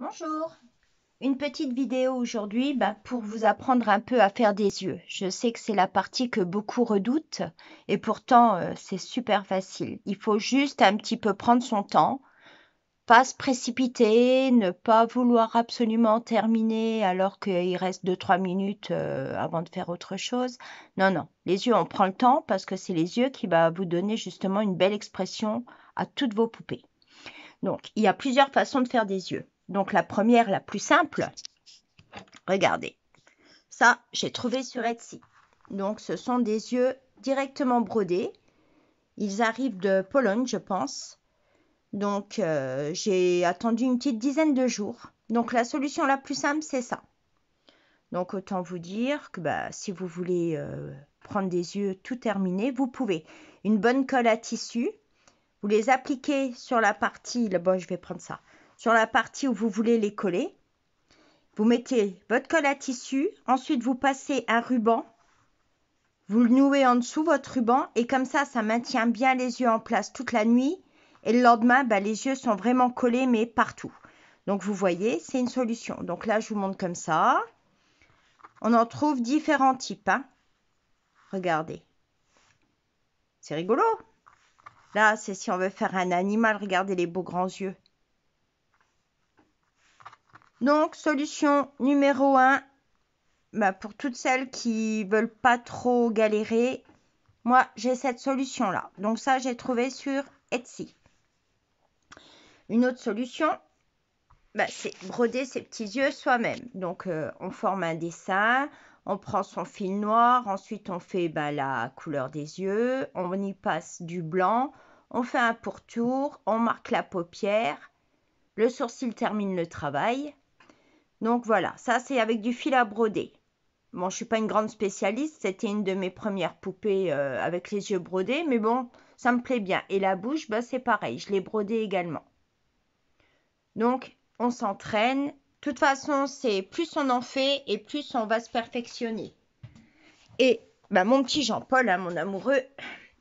Bonjour, une petite vidéo aujourd'hui pour vous apprendre un peu à faire des yeux. Je sais que c'est la partie que beaucoup redoutent et pourtant c'est super facile. Il faut juste un petit peu prendre son temps, pas se précipiter, ne pas vouloir absolument terminer alors qu'il reste 2-3 minutes avant de faire autre chose. Non, non, les yeux on prend le temps parce que c'est les yeux qui va vous donner justement une belle expression à toutes vos poupées. Donc il y a plusieurs façons de faire des yeux. Donc la première, la plus simple, regardez, ça, j'ai trouvé sur Etsy. Donc, ce sont des yeux directement brodés. Ils arrivent de Pologne, je pense. Donc, j'ai attendu une petite dizaine de jours. Donc, la solution la plus simple, c'est ça. Donc, autant vous dire que si vous voulez prendre des yeux tout terminés, vous pouvez. Une bonne colle à tissu. Vous les appliquez sur la partie, bon, je vais prendre ça, sur la partie où vous voulez les coller. Vous mettez votre colle à tissu, ensuite vous passez un ruban, vous le nouez en dessous votre ruban et comme ça maintient bien les yeux en place toute la nuit et le lendemain, les yeux sont vraiment collés mais partout. Donc vous voyez, c'est une solution. Donc là, je vous montre comme ça. On en trouve différents types. Regardez. C'est rigolo. Là, c'est si on veut faire un animal, regardez les beaux grands yeux. Donc, solution numéro 1, pour toutes celles qui veulent pas trop galérer, moi, j'ai cette solution-là. Donc ça, j'ai trouvé sur Etsy. Une autre solution, c'est broder ses petits yeux soi-même. Donc, on forme un dessin, on prend son fil noir, ensuite on fait la couleur des yeux, on y passe du blanc, on fait un pourtour, on marque la paupière, le sourcil termine le travail. Donc voilà, ça c'est avec du fil à broder. Bon, je suis pas une grande spécialiste, c'était une de mes premières poupées avec les yeux brodés, mais bon, ça me plaît bien. Et la bouche, c'est pareil, je l'ai brodée également. Donc, on s'entraîne. De toute façon, c'est plus on en fait et plus on va se perfectionner. Et mon petit Jean-Paul, mon amoureux,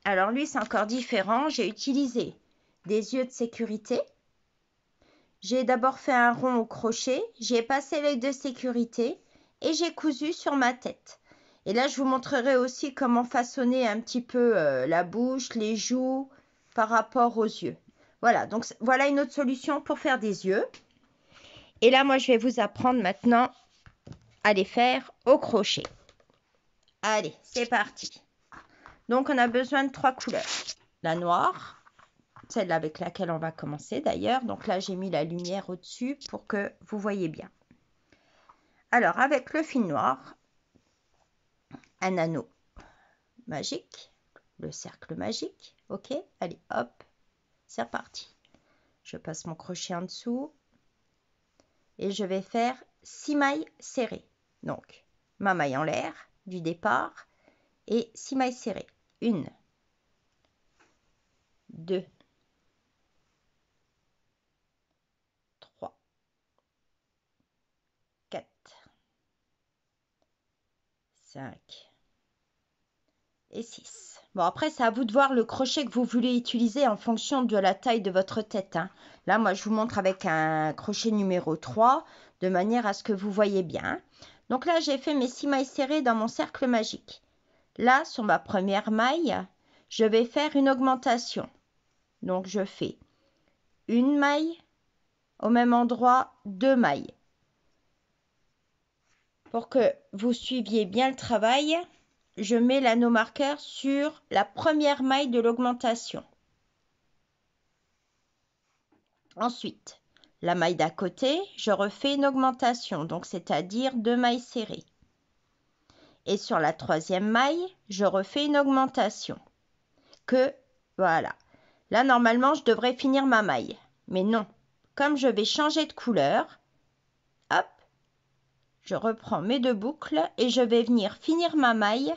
alors lui, c'est encore différent. J'ai utilisé des yeux de sécurité. J'ai d'abord fait un rond au crochet, j'ai passé l'œil de sécurité et j'ai cousu sur ma tête. Et là, je vous montrerai aussi comment façonner un petit peu la bouche, les joues par rapport aux yeux. Voilà, donc voilà une autre solution pour faire des yeux. Et là, moi, je vais vous apprendre maintenant à les faire au crochet. Allez, c'est parti. Donc, on a besoin de 3 couleurs. La noire, celle avec laquelle on va commencer d'ailleurs. Donc là, j'ai mis la lumière au-dessus pour que vous voyez bien. Alors, avec le fil noir, un anneau magique, le cercle magique. Ok, allez, hop, c'est reparti. Je passe mon crochet en dessous et je vais faire 6 mailles serrées. Donc, ma maille en l'air du départ et 6 mailles serrées. 1, 2, 3, 4, 5 et 6. Bon, après, c'est à vous de voir le crochet que vous voulez utiliser en fonction de la taille de votre tête. Là, moi, je vous montre avec un crochet numéro 3, de manière à ce que vous voyez bien. Donc là, j'ai fait mes 6 mailles serrées dans mon cercle magique. Là, sur ma première maille, je vais faire une augmentation. Donc, je fais une maille, au même endroit, 2 mailles. Pour que vous suiviez bien le travail, je mets l'anneau marqueur sur la première maille de l'augmentation. Ensuite, la maille d'à côté, je refais une augmentation, donc c'est-à-dire 2 mailles serrées. Et sur la troisième maille, je refais une augmentation. Voilà. Là, normalement, je devrais finir ma maille. Mais non. Comme je vais changer de couleur, hop, je reprends mes 2 boucles et je vais venir finir ma maille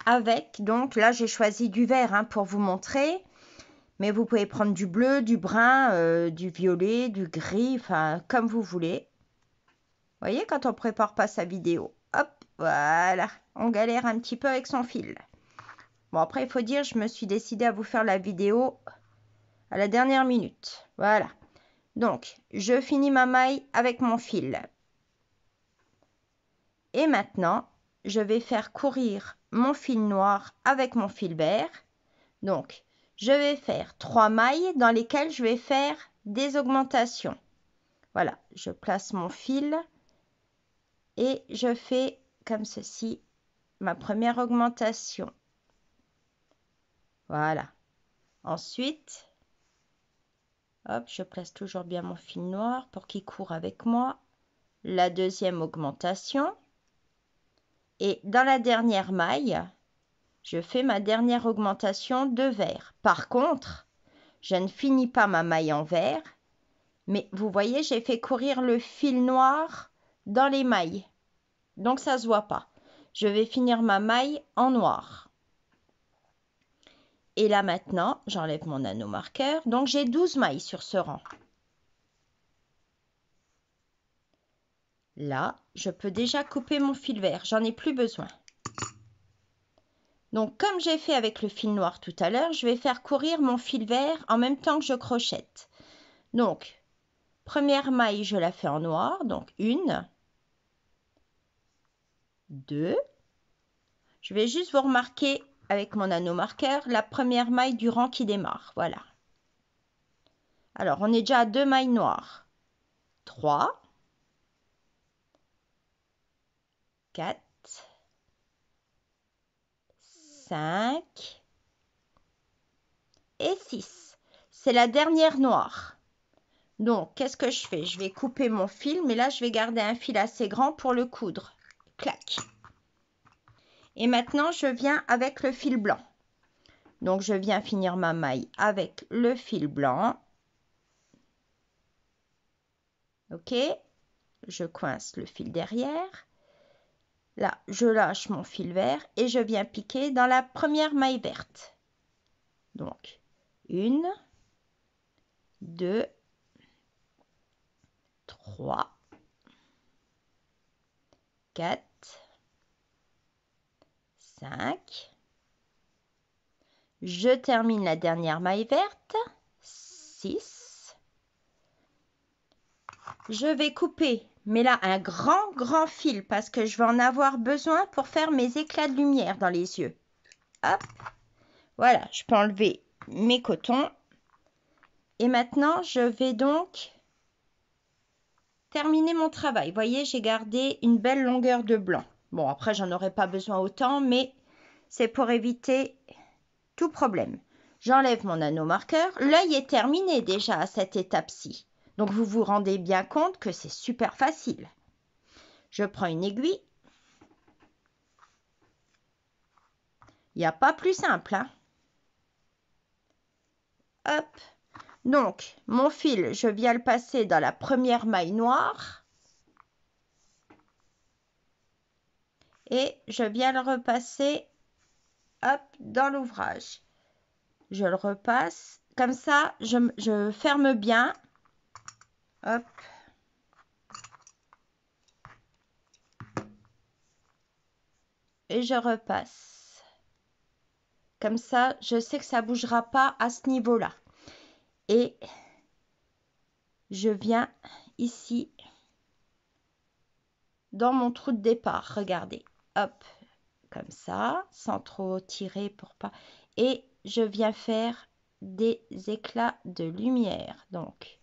avec, donc là, j'ai choisi du vert pour vous montrer. Mais vous pouvez prendre du bleu, du brun, du violet, du gris, enfin, comme vous voulez. Vous voyez, quand on prépare pas sa vidéo, hop, voilà, on galère un petit peu avec son fil. Bon, après, il faut dire, je me suis décidée à vous faire la vidéo à la dernière minute. Voilà. Donc, je finis ma maille avec mon fil. Et maintenant, je vais faire courir mon fil noir avec mon fil vert. Donc, je vais faire 3 mailles dans lesquelles je vais faire des augmentations. Voilà, je place mon fil et je fais comme ceci ma première augmentation. Voilà. Ensuite, hop, je place toujours bien mon fil noir pour qu'il court avec moi. La deuxième augmentation. Et dans la dernière maille, je fais ma dernière augmentation de vert. Par contre, je ne finis pas ma maille en vert, mais vous voyez, j'ai fait courir le fil noir dans les mailles. Donc, ça ne se voit pas. Je vais finir ma maille en noir. Et là, maintenant, j'enlève mon anneau marqueur. Donc, j'ai 12 mailles sur ce rang. Là, je peux déjà couper mon fil vert. J'en ai plus besoin. Donc, comme j'ai fait avec le fil noir tout à l'heure, je vais faire courir mon fil vert en même temps que je crochette. Donc, première maille, je la fais en noir. Donc, 1, 2. Je vais juste vous remarquer avec mon anneau marqueur la première maille du rang qui démarre. Voilà. Alors, on est déjà à 2 mailles noires. 3, 4, 5 et 6. C'est la dernière noire. Donc, qu'est-ce que je fais? Je vais couper mon fil, mais là, je vais garder un fil assez grand pour le coudre. Clac. Et maintenant, je viens avec le fil blanc. Donc, je viens finir ma maille avec le fil blanc. OK. Je coince le fil derrière. Là, je lâche mon fil vert et je viens piquer dans la première maille verte. Donc, 1, 2, 3, 4, 5. Je termine la dernière maille verte. 6. Je vais couper, mais là, un grand fil parce que je vais en avoir besoin pour faire mes éclats de lumière dans les yeux. Hop. Voilà, je peux enlever mes cotons. Et maintenant, je vais donc terminer mon travail. Vous voyez, j'ai gardé une belle longueur de blanc. Bon, après, j'en aurai pas besoin autant, mais c'est pour éviter tout problème. J'enlève mon anneau marqueur. L'œil est terminé déjà à cette étape-ci. Donc, vous vous rendez bien compte que c'est super facile. Je prends une aiguille. Il n'y a pas plus simple, hein? Hop. Donc, mon fil, je viens le passer dans la première maille noire. Et je viens le repasser, hop, dans l'ouvrage. Je le repasse. Comme ça, je ferme bien. Hop. Et je repasse. Comme ça, je sais que ça ne bougera pas à ce niveau-là. Et je viens ici dans mon trou de départ. Regardez. Hop. Comme ça, sans trop tirer pour pas. Et je viens faire des éclats de lumière. Donc,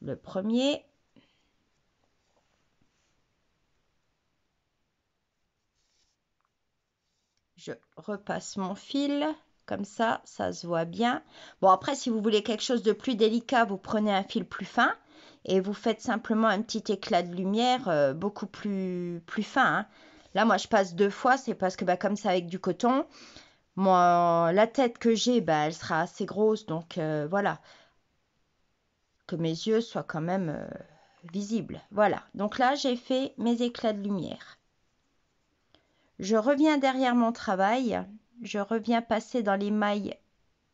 le premier. Je repasse mon fil. Comme ça, ça se voit bien. Bon, après, si vous voulez quelque chose de plus délicat, vous prenez un fil plus fin et vous faites simplement un petit éclat de lumière beaucoup plus fin, hein. Là, moi, je passe 2 fois. C'est parce que comme c'est avec du coton, moi, la tête que j'ai, elle sera assez grosse. Donc, voilà. Que mes yeux soient quand même visibles. Voilà. Donc là, j'ai fait mes éclats de lumière. Je reviens derrière mon travail. Je reviens passer dans les mailles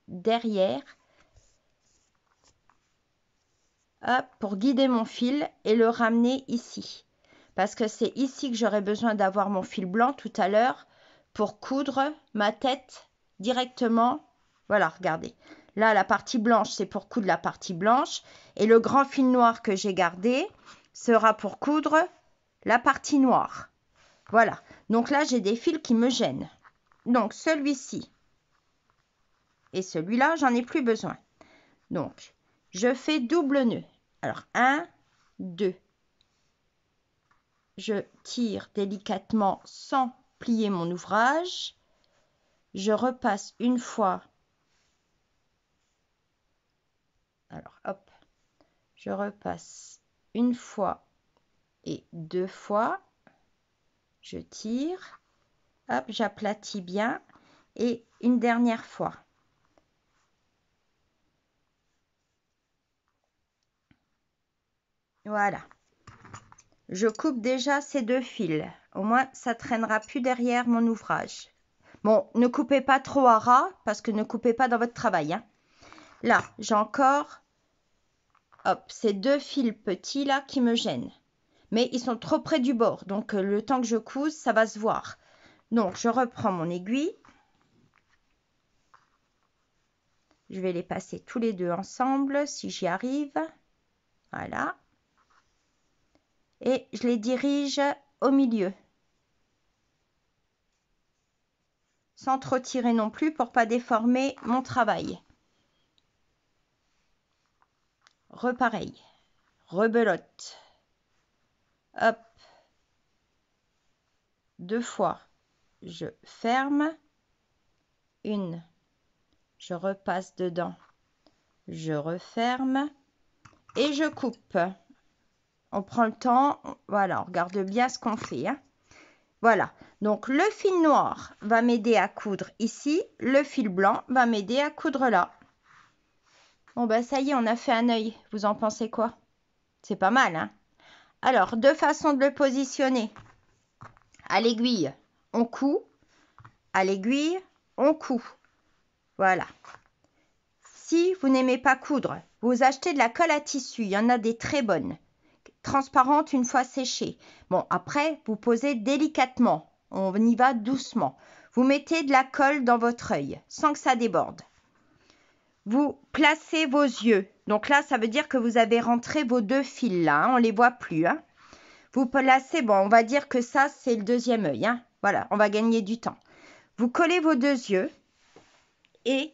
derrière. Hop, pour guider mon fil et le ramener ici. Parce que c'est ici que j'aurai besoin d'avoir mon fil blanc tout à l'heure pour coudre ma tête directement. Voilà, regardez. Là, la partie blanche, c'est pour coudre la partie blanche. Et le grand fil noir que j'ai gardé sera pour coudre la partie noire. Voilà. Donc là, j'ai des fils qui me gênent. Donc, celui-ci et celui-là, j'en ai plus besoin. Donc, je fais double nœud. Alors, 1, 2. Je tire délicatement sans plier mon ouvrage. Je repasse une fois. Alors, hop. Je repasse une fois et 2 fois. Je tire. Hop, j'aplatis bien. Et une dernière fois. Voilà. Je coupe déjà ces 2 fils. Au moins, ça ne traînera plus derrière mon ouvrage. Bon, ne coupez pas trop à ras parce que ne coupez pas dans votre travail. Hein. Là, j'ai encore ces 2 fils petits là qui me gênent. Mais ils sont trop près du bord. Donc, le temps que je couse, ça va se voir. Donc, je reprends mon aiguille. Je vais les passer tous les 2 ensemble si j'y arrive. Voilà. Et je les dirige au milieu. Sans trop tirer non plus pour pas déformer mon travail. Repareil. Rebelote. Hop. 2 fois. Je ferme. Une. Je repasse dedans. Je referme. Et je coupe. On prend le temps. Voilà, on regarde bien ce qu'on fait. Hein. Voilà. Donc, le fil noir va m'aider à coudre ici. Le fil blanc va m'aider à coudre là. Bon, ben ça y est, on a fait un œil. Vous en pensez quoi? C'est pas mal, hein? Alors, 2 façons de le positionner. À l'aiguille, on coud. À l'aiguille, on coud. Voilà. Si vous n'aimez pas coudre, vous achetez de la colle à tissu. Il y en a des très bonnes. Transparentes une fois séchées. Bon, après, vous posez délicatement. On y va doucement. Vous mettez de la colle dans votre œil sans que ça déborde. Vous placez vos yeux. Donc là, ça veut dire que vous avez rentré vos 2 fils là. Hein, on ne les voit plus. Hein. Vous placez, bon, on va dire que ça, c'est le 2e œil. Hein. Voilà, on va gagner du temps. Vous collez vos 2 yeux et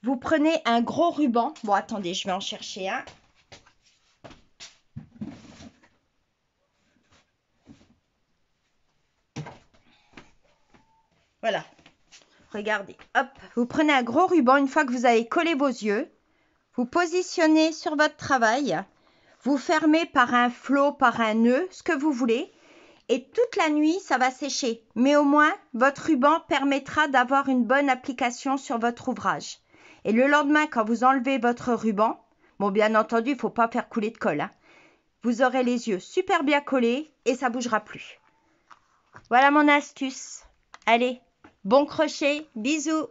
vous prenez un gros ruban. Bon, attendez, je vais en chercher un. Voilà. Regardez. Hop. Vous prenez un gros ruban une fois que vous avez collé vos yeux. Vous positionnez sur votre travail. Vous fermez par un flot, par un nœud, ce que vous voulez. Et toute la nuit, ça va sécher. Mais au moins, votre ruban permettra d'avoir une bonne application sur votre ouvrage. Et le lendemain, quand vous enlevez votre ruban, bon, bien entendu, il ne faut pas faire couler de colle. Hein, vous aurez les yeux super bien collés et ça ne bougera plus. Voilà mon astuce. Allez, bon crochet, bisous.